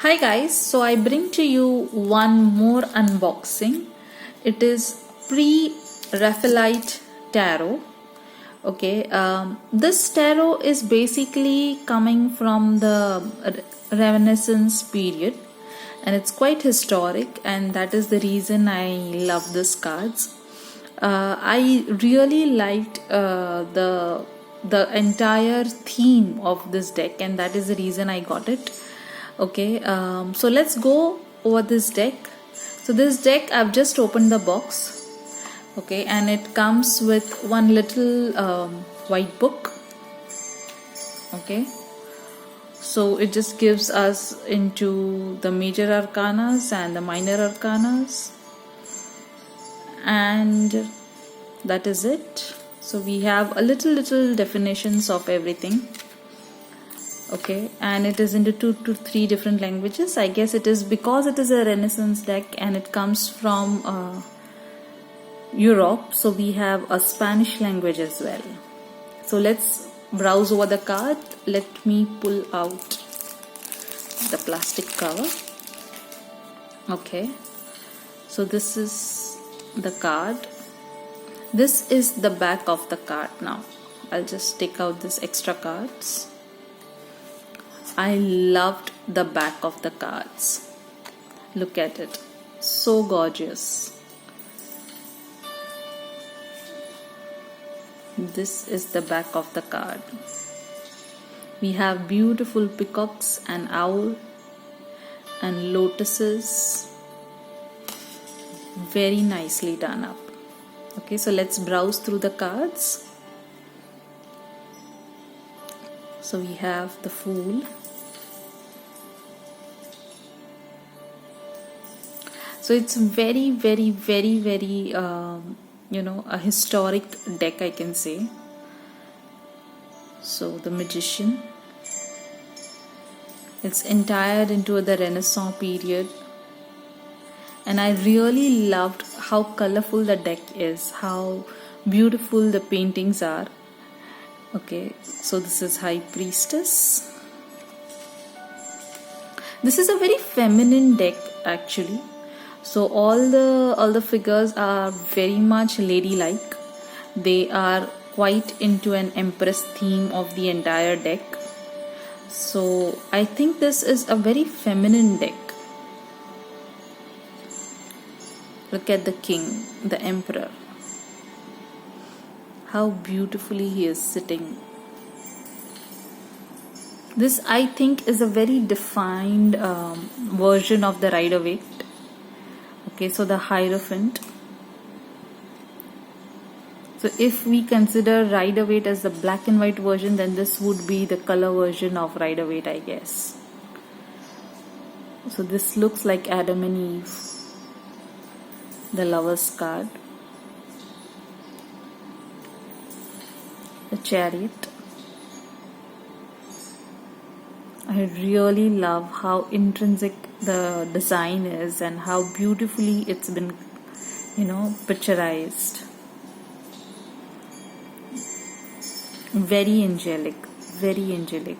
Hi guys, so I bring to you one more unboxing. It is Pre-Raphaelite Tarot. Okay, this tarot is basically coming from the Renaissance period, and it's quite historic, and that is the reason I love these cards. I really liked the entire theme of this deck, and that is the reason I got it. Okay, so let's go over this deck. So this deck, I've just opened the box. Okay, and it comes with one little white book. Okay, so it just gives us into the major arcanas and the minor arcanas, and that is it. So we have a little definitions of everything. Okay, and it is into 2 to 3 different languages. I guess it is because it is a Renaissance deck and it comes from Europe, so we have a Spanish language as well. So let's browse over the card. Let me pull out the plastic cover. Okay, so this is the card. This is the back of the card. Now I'll just take out this extra cards. I loved the back of the cards. Look at it. So gorgeous. This is the back of the card. We have beautiful peacocks and owl and lotuses. Very nicely done up. Okay, so let's browse through the cards. So we have the Fool. So it's very a historic deck, I can say. So the Magician. It's entire into the Renaissance period. And I really loved how colorful the deck is, how beautiful the paintings are. Okay, so this is High Priestess. This is a very feminine deck actually. So all the figures are very much ladylike. They are quite into an empress theme of the entire deck. So I think this is a very feminine deck. Look at the king, the emperor. How beautifully he is sitting. This, I think, is a very defined version of the Rider-Waite. Okay, so the Hierophant. So if we consider Rider-Waite as the black and white version, then this would be the color version of Rider-Waite, I guess. So this looks like Adam and Eve. The Lover's card. The Chariot. I really love how intrinsic the design is and how beautifully it's been, picturized. Very angelic, very angelic.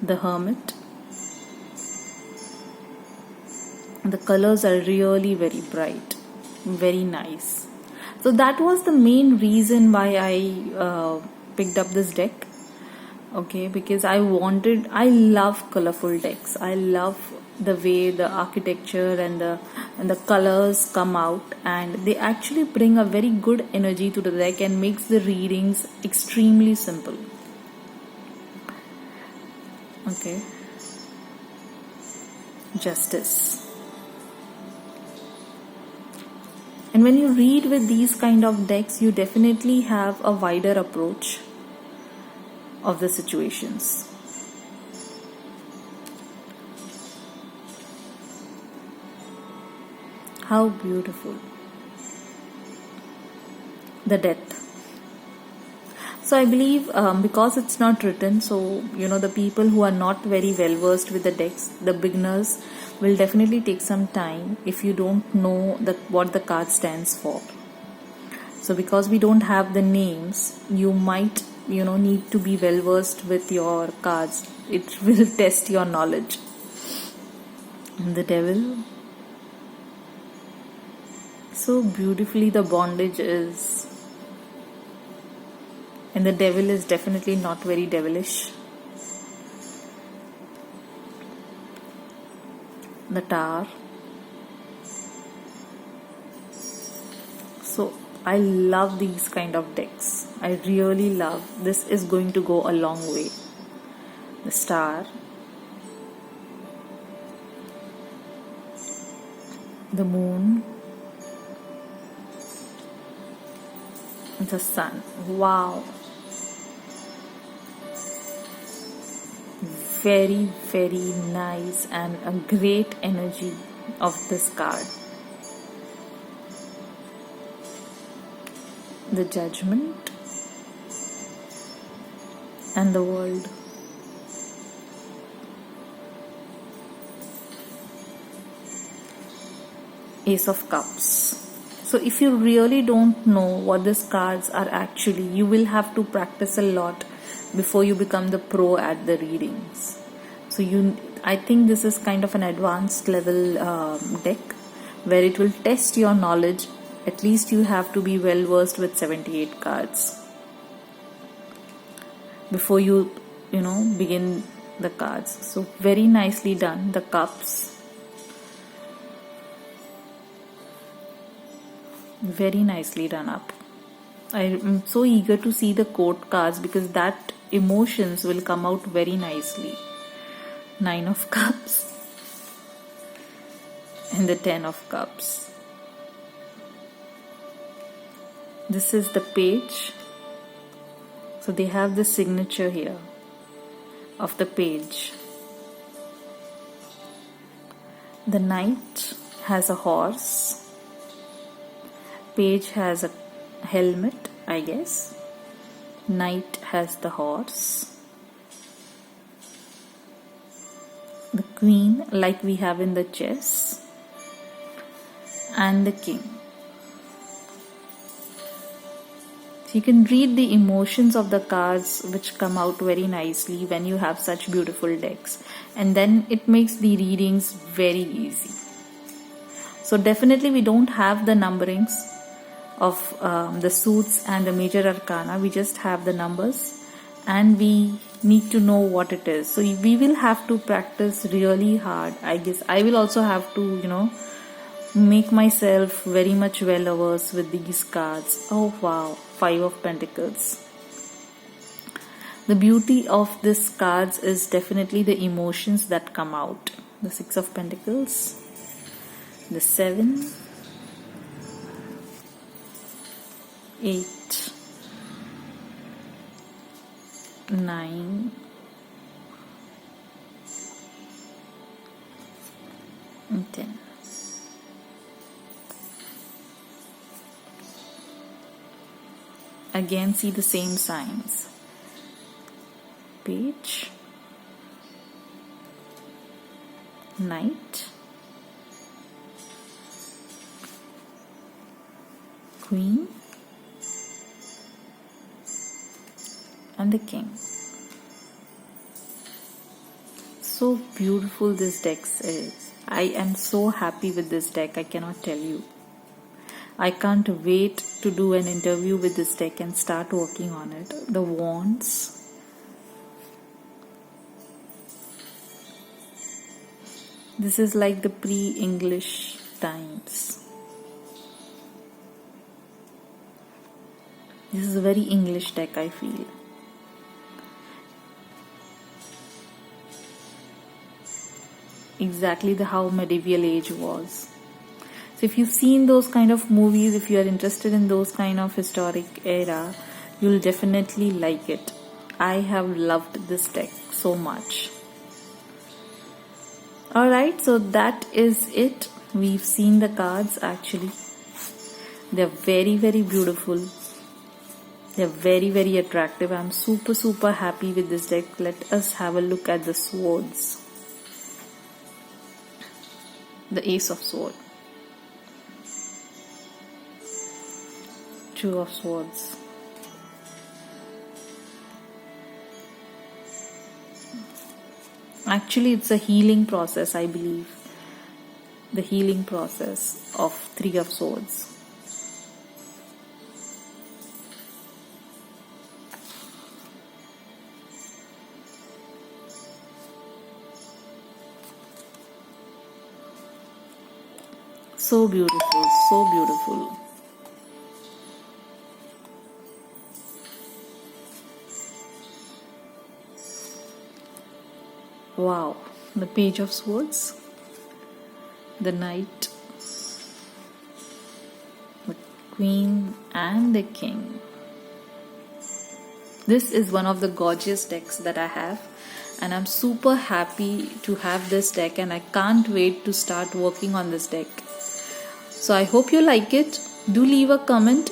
The Hermit. The colors are really very bright, very nice. So that was the main reason why I picked up this deck. Okay, because I love colorful decks. I love the way the architecture and the colors come out, and they actually bring a very good energy to the deck and makes the readings extremely simple. Okay. Justice. And when you read with these kind of decks, you definitely have a wider approach of the situations. How beautiful. The Death. So I believe because it's not written, so the people who are not very well versed with the decks, the beginners, will definitely take some time if you don't know what the card stands for. So because we don't have the names, you might need to be well versed with your cards. It will test your knowledge. And the devil. So beautifully the bondage is. And the devil is definitely not very devilish. The Tower. So I love these kind of decks. I really love. This is going to go a long way. The Star. The Moon. The Sun. Wow. Very, very nice and a great energy of this card. The Judgment and the World. Ace of Cups. So if you really don't know what these cards are actually, you will have to practice a lot before you become the pro at the readings. So I think this is kind of an advanced level deck where it will test your knowledge. At least you have to be well versed with 78 cards before you begin the cards. So very nicely done. The Cups. Very nicely done up. I am so eager to see the court cards because that emotions will come out very nicely. 9 of Cups and the 10 of Cups. This is the Page. So they have the signature here of the Page. The Knight has a horse. Page has a helmet, I guess. Knight has the horse. The Queen, like we have in the chess. And the King. So you can read the emotions of the cards which come out very nicely when you have such beautiful decks. And then it makes the readings very easy. So definitely we don't have the numberings of the suits and the major arcana. We just have the numbers and we need to know what it is. So we will have to practice really hard. I guess I will also have to make myself very much well averse with these cards. Oh wow, 5 of Pentacles. The beauty of these cards is definitely the emotions that come out. The 6 of Pentacles. The 7. 8, 9, and 10. Again, see the same signs. Page, Knight, Queen, and the King. So beautiful this deck is. I am so happy with this deck, I cannot tell you. I can't wait to do an interview with this deck and start working on it. The Wands. This is like the pre-English times. This is a very English deck, I feel. Exactly how medieval age was. So if you've seen those kind of movies, if you are interested in those kind of historic era, you'll definitely like it. I have loved this deck so much. Alright, so that is it. We've seen the cards actually. They're very, very beautiful. They're very, very attractive. I'm super happy with this deck. Let us have a look at the swords. The Ace of Swords. 2 of Swords. Actually, it's a healing process, I believe. the healing process of Three of Swords. So beautiful, so beautiful. Wow, the Page of Swords, the Knight, the Queen and the King. This is one of the gorgeous decks that I have, and I'm super happy to have this deck, and I can't wait to start working on this deck. So I hope you like it. Do leave a comment.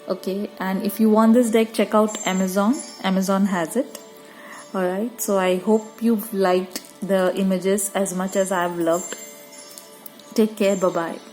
Okay, and if you want this deck, check out Amazon. Amazon has it. Alright, so I hope you've liked the images as much as I've loved. Take care. Bye bye.